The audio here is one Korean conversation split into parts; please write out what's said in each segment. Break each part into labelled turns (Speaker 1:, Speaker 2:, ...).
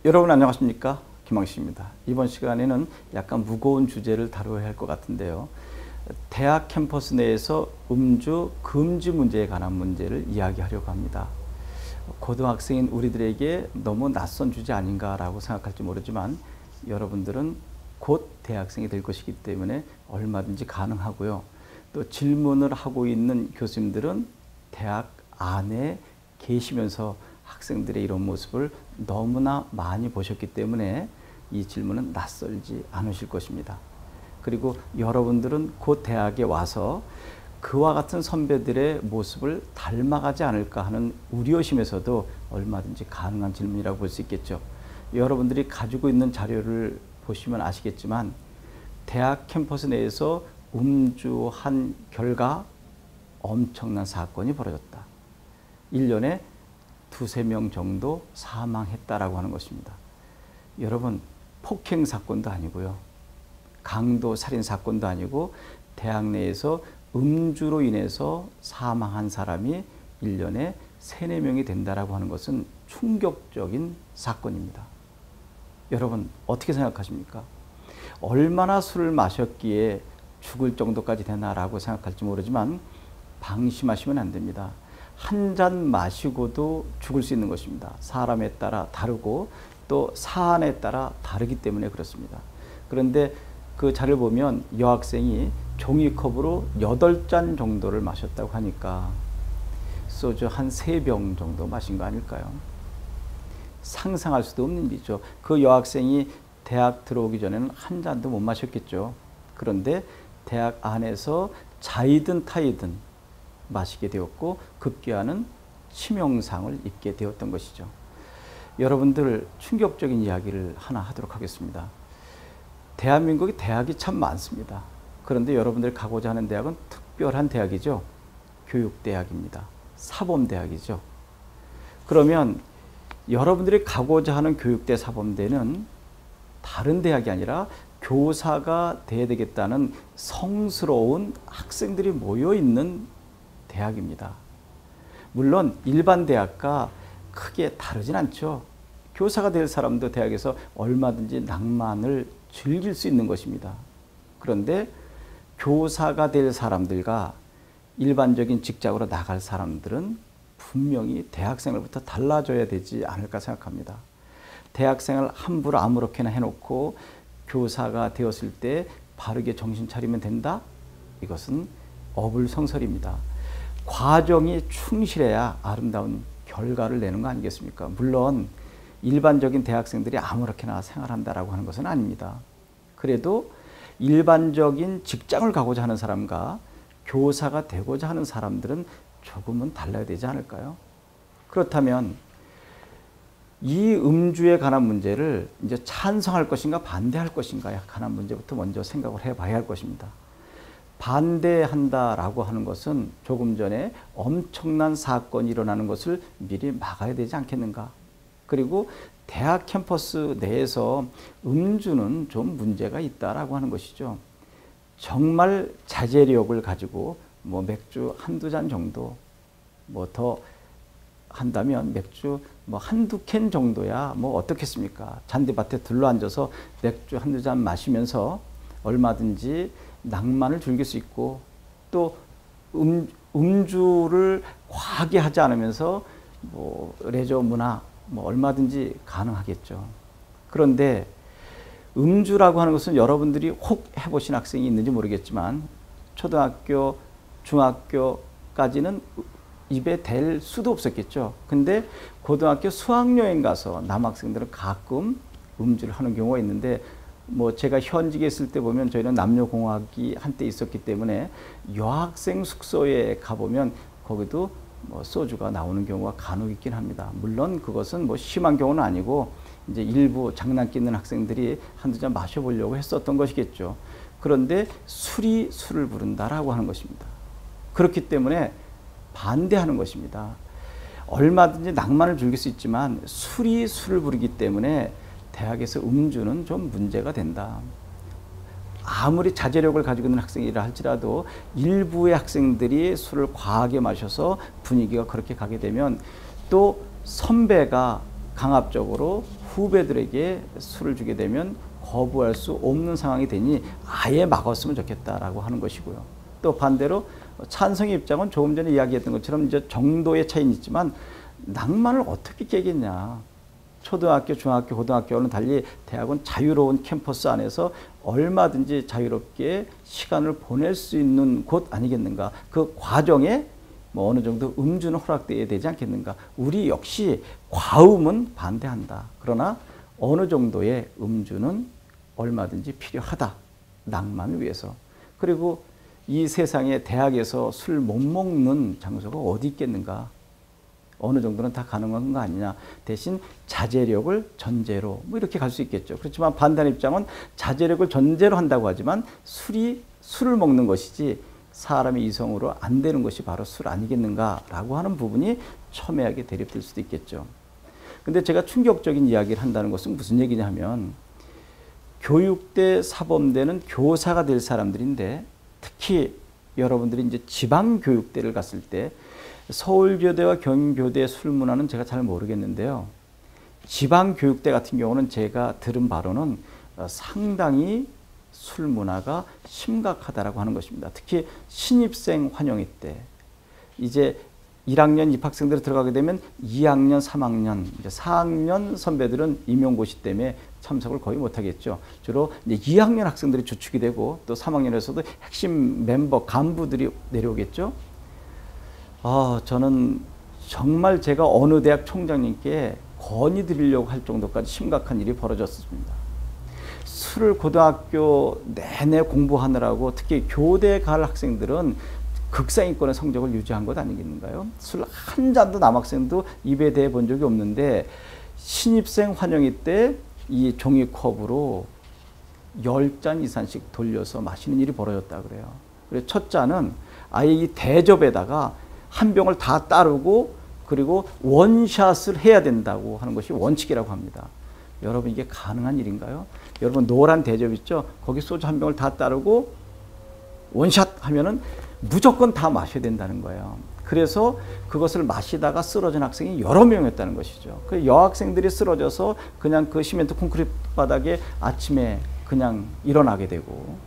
Speaker 1: 여러분 안녕하십니까? 김항식입니다. 이번 시간에는 약간 무거운 주제를 다뤄야 할 것 같은데요. 대학 캠퍼스 내에서 음주 금지 문제에 관한 문제를 이야기하려고 합니다. 고등학생인 우리들에게 너무 낯선 주제 아닌가라고 생각할지 모르지만 여러분들은 곧 대학생이 될 것이기 때문에 얼마든지 가능하고요. 또 질문을 하고 있는 교수님들은 대학 안에 계시면서 학생들의 이런 모습을 너무나 많이 보셨기 때문에 이 질문은 낯설지 않으실 것입니다. 그리고 여러분들은 곧 대학에 와서 그와 같은 선배들의 모습을 닮아가지 않을까 하는 우려심에서도 얼마든지 가능한 질문이라고 볼 수 있겠죠. 여러분들이 가지고 있는 자료를 보시면 아시겠지만 대학 캠퍼스 내에서 음주한 결과 엄청난 사건이 벌어졌다. 1년에 두세 명 정도 사망했다라고 하는 것입니다. 여러분, 폭행 사건도 아니고요. 강도 살인 사건도 아니고 대학 내에서 음주로 인해서 사망한 사람이 1년에 3, 4명이 된다라고 하는 것은 충격적인 사건입니다. 여러분, 어떻게 생각하십니까? 얼마나 술을 마셨기에 죽을 정도까지 되나라고 생각할지 모르지만 방심하시면 안 됩니다. 한 잔 마시고도 죽을 수 있는 것입니다. 사람에 따라 다르고 또 사안에 따라 다르기 때문에 그렇습니다. 그런데 그 자료를 보면 여학생이 종이컵으로 8잔 정도를 마셨다고 하니까 소주 한 3병 정도 마신 거 아닐까요? 상상할 수도 없는 일이죠. 그 여학생이 대학 들어오기 전에는 한 잔도 못 마셨겠죠. 그런데 대학 안에서 자이든 타이든 마시게 되었고 급기야는 치명상을 입게 되었던 것이죠. 여러분들 충격적인 이야기를 하나 하도록 하겠습니다. 대한민국에 대학이 참 많습니다. 그런데 여러분들이 가고자 하는 대학은 특별한 대학이죠. 교육대학입니다. 사범대학이죠. 그러면 여러분들이 가고자 하는 교육대 사범대는 다른 대학이 아니라 교사가 돼야 되겠다는 성스러운 학생들이 모여있는 대학입니다. 물론 일반 대학과 크게 다르진 않죠. 교사가 될 사람도 대학에서 얼마든지 낭만을 즐길 수 있는 것입니다. 그런데 교사가 될 사람들과 일반적인 직장으로 나갈 사람들은 분명히 대학생활부터 달라져야 되지 않을까 생각합니다. 대학생을 함부로 아무렇게나 해놓고 교사가 되었을 때 바르게 정신 차리면 된다? 이것은 어불성설입니다. 과정이 충실해야 아름다운 결과를 내는 거 아니겠습니까? 물론 일반적인 대학생들이 아무렇게나 생활한다라고 하는 것은 아닙니다. 그래도 일반적인 직장을 가고자 하는 사람과 교사가 되고자 하는 사람들은 조금은 달라야 되지 않을까요? 그렇다면 이 음주에 관한 문제를 이제 찬성할 것인가 반대할 것인가에 관한 문제부터 먼저 생각을 해봐야 할 것입니다. 반대한다라고 하는 것은 조금 전에 엄청난 사건이 일어나는 것을 미리 막아야 되지 않겠는가? 그리고 대학 캠퍼스 내에서 음주는 좀 문제가 있다라고 하는 것이죠. 정말 자제력을 가지고 뭐 맥주 한두 잔 정도, 뭐 더 한다면 맥주 뭐 한두 캔 정도야 뭐 어떻겠습니까? 잔디밭에 둘러앉아서 맥주 한두 잔 마시면서 얼마든지 낭만을 즐길 수 있고 또 음주를 과하게 하지 않으면서 뭐 레저 문화 뭐 얼마든지 가능하겠죠. 그런데 음주라고 하는 것은 여러분들이 혹 해보신 학생이 있는지 모르겠지만 초등학교, 중학교까지는 입에 댈 수도 없었겠죠. 근데 고등학교 수학여행 가서 남학생들은 가끔 음주를 하는 경우가 있는데 뭐 제가 현직에 있을 때 보면 저희는 남녀공학이 한때 있었기 때문에 여학생 숙소에 가보면 거기도 뭐 소주가 나오는 경우가 간혹 있긴 합니다. 물론 그것은 뭐 심한 경우는 아니고 이제 일부 장난기 있는 학생들이 한두 잔 마셔보려고 했었던 것이겠죠. 그런데 술이 술을 부른다라고 하는 것입니다. 그렇기 때문에 반대하는 것입니다. 얼마든지 낭만을 즐길 수 있지만 술이 술을 부르기 때문에 대학에서 음주는 좀 문제가 된다. 아무리 자제력을 가지고 있는 학생이라 할지라도 일부의 학생들이 술을 과하게 마셔서 분위기가 그렇게 가게 되면 또 선배가 강압적으로 후배들에게 술을 주게 되면 거부할 수 없는 상황이 되니 아예 막았으면 좋겠다라고 하는 것이고요. 또 반대로 찬성의 입장은 조금 전에 이야기했던 것처럼 이제 정도의 차이는 있지만 낭만을 어떻게 깨겠냐. 초등학교, 중학교, 고등학교와는 달리 대학은 자유로운 캠퍼스 안에서 얼마든지 자유롭게 시간을 보낼 수 있는 곳 아니겠는가. 그 과정에 뭐 어느 정도 음주는 허락되어야 되지 않겠는가. 우리 역시 과음은 반대한다. 그러나 어느 정도의 음주는 얼마든지 필요하다. 낭만을 위해서. 그리고 이 세상에 대학에서 술 못 먹는 장소가 어디 있겠는가. 어느 정도는 다 가능한 거 아니냐. 대신 자제력을 전제로 뭐 이렇게 갈 수 있겠죠. 그렇지만 반대하는 입장은 자제력을 전제로 한다고 하지만 술을 먹는 것이지 사람이 이성으로 안 되는 것이 바로 술 아니겠는가라고 하는 부분이 첨예하게 대립될 수도 있겠죠. 근데 제가 충격적인 이야기를 한다는 것은 무슨 얘기냐 하면 교육대, 사범대는 교사가 될 사람들인데 특히 여러분들이 이제 지방교육대를 갔을 때 서울교대와 경교대의 술 문화는 제가 잘 모르겠는데요. 지방교육대 같은 경우는 제가 들은 바로는 상당히 술 문화가 심각하다라고 하는 것입니다. 특히 신입생 환영회 때 이제 1학년 입학생들이 들어가게 되면 2학년, 3학년, 이제 4학년 선배들은 임용고시 때문에 참석을 거의 못하겠죠. 주로 이제 2학년 학생들이 주축이 되고 또 3학년에서도 핵심 멤버, 간부들이 내려오겠죠. 저는 정말 제가 어느 대학 총장님께 건의드리려고 할 정도까지 심각한 일이 벌어졌습니다. 술을 고등학교 내내 공부하느라고 특히 교대 갈 학생들은 극상위권의 성적을 유지한 것 아니겠는가요? 술 한 잔도 남학생도 입에 대해 본 적이 없는데 신입생 환영회 때 이 종이컵으로 10잔 이상씩 돌려서 마시는 일이 벌어졌다 그래요. 그래서 첫 잔은 아예 이 대접에다가 한 병을 다 따르고 그리고 원샷을 해야 된다고 하는 것이 원칙이라고 합니다. 여러분 이게 가능한 일인가요? 여러분 노란 대접 있죠? 거기 소주 한 병을 다 따르고 원샷 하면은 무조건 다 마셔야 된다는 거예요. 그래서 그것을 마시다가 쓰러진 학생이 여러 명이었다는 것이죠. 그 여학생들이 쓰러져서 그냥 그 시멘트 콘크리트 바닥에 아침에 그냥 일어나게 되고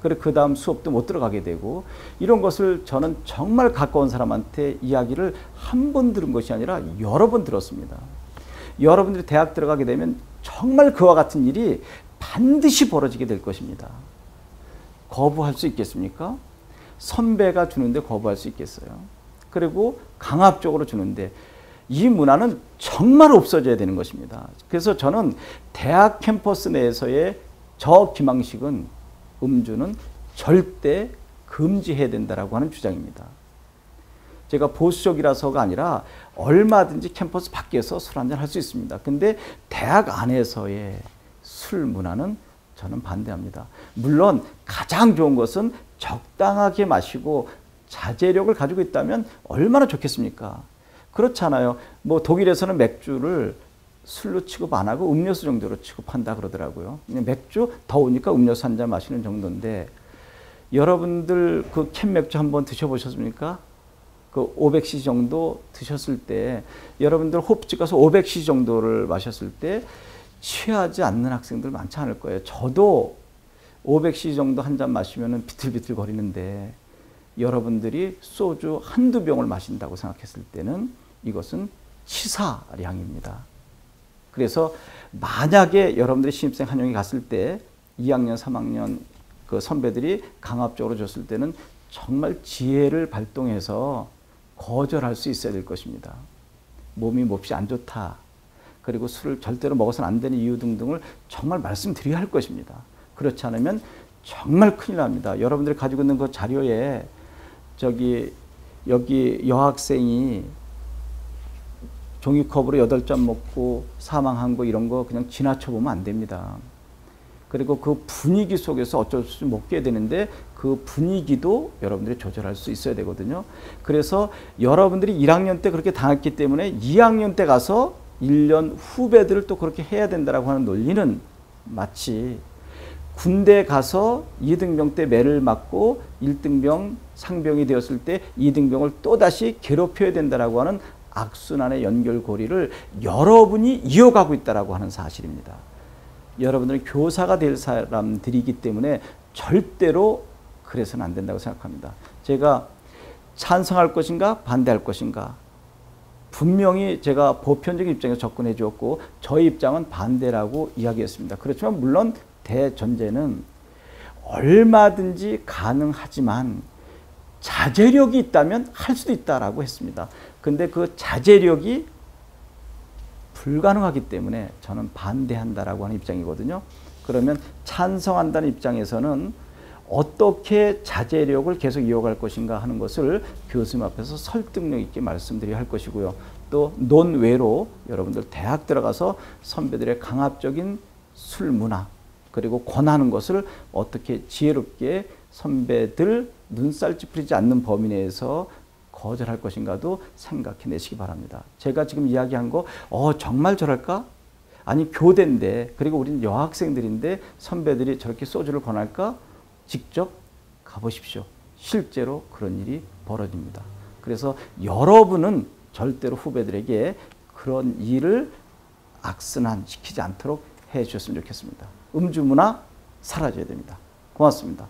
Speaker 1: 그리고 그 다음 수업도 못 들어가게 되고 이런 것을 저는 정말 가까운 사람한테 이야기를 한 번 들은 것이 아니라 여러 번 들었습니다. 여러분들이 대학 들어가게 되면 정말 그와 같은 일이 반드시 벌어지게 될 것입니다. 거부할 수 있겠습니까? 선배가 주는데 거부할 수 있겠어요? 그리고 강압적으로 주는데 이 문화는 정말 없어져야 되는 것입니다. 그래서 저는 대학 캠퍼스 내에서의 저 김항식은 음주는 절대 금지해야 된다라고 하는 주장입니다. 제가 보수적이라서가 아니라 얼마든지 캠퍼스 밖에서 술 한잔 할 수 있습니다. 근데 대학 안에서의 술 문화는 저는 반대합니다. 물론 가장 좋은 것은 적당하게 마시고 자제력을 가지고 있다면 얼마나 좋겠습니까? 그렇잖아요. 뭐 독일에서는 맥주를 술로 취급 안 하고 음료수 정도로 취급한다 그러더라고요. 맥주 더우니까 음료수 한 잔 마시는 정도인데 여러분들 그 캔 맥주 한번 드셔보셨습니까? 그 500cc 정도 드셨을 때 여러분들 호프집 가서 500cc 정도를 마셨을 때 취하지 않는 학생들 많지 않을 거예요. 저도 500cc 정도 한 잔 마시면 비틀비틀 거리는데 여러분들이 소주 한두 병을 마신다고 생각했을 때는 이것은 치사량입니다. 그래서 만약에 여러분들이 신입생 한영회 갔을 때 2학년, 3학년 그 선배들이 강압적으로 줬을 때는 정말 지혜를 발동해서 거절할 수 있어야 될 것입니다. 몸이 몹시 안 좋다. 그리고 술을 절대로 먹어서는 안 되는 이유 등등을 정말 말씀드려야 할 것입니다. 그렇지 않으면 정말 큰일 납니다. 여러분들이 가지고 있는 그 자료에 여기 여학생이 종이컵으로 8잔 먹고 사망한 거 이런 거 그냥 지나쳐 보면 안 됩니다. 그리고 그 분위기 속에서 어쩔 수 없이 먹게 되는데 그 분위기도 여러분들이 조절할 수 있어야 되거든요. 그래서 여러분들이 1학년 때 그렇게 당했기 때문에 2학년 때 가서 1년 후배들을 또 그렇게 해야 된다라고 하는 논리는 마치 군대 가서 2등병 때 매를 맞고 1등병 상병이 되었을 때 2등병을 또다시 괴롭혀야 된다라고 하는 악순환의 연결고리를 여러분이 이어가고 있다라고 하는 사실입니다. 여러분들은 교사가 될 사람들이기 때문에 절대로 그래서는 안 된다고 생각합니다. 제가 찬성할 것인가 반대할 것인가 분명히 제가 보편적인 입장에서 접근해 주었고 저의 입장은 반대라고 이야기했습니다. 그렇지만 물론 대전제는 얼마든지 가능하지만 자제력이 있다면 할 수도 있다라고 했습니다. 근데 그 자제력이 불가능하기 때문에 저는 반대한다라고 하는 입장이거든요. 그러면 찬성한다는 입장에서는 어떻게 자제력을 계속 이어갈 것인가 하는 것을 교수님 앞에서 설득력 있게 말씀드려야 할 것이고요. 또 논외로 여러분들 대학 들어가서 선배들의 강압적인 술 문화 그리고 권하는 것을 어떻게 지혜롭게 선배들 눈살 찌푸리지 않는 범위 내에서 거절할 것인가도 생각해내시기 바랍니다. 제가 지금 이야기한 거 정말 저럴까? 아니 교대인데 그리고 우리는 여학생들인데 선배들이 저렇게 소주를 권할까? 직접 가보십시오. 실제로 그런 일이 벌어집니다. 그래서 여러분은 절대로 후배들에게 그런 일을 악순환 시키지 않도록 해 주셨으면 좋겠습니다. 음주 문화 사라져야 됩니다. 고맙습니다.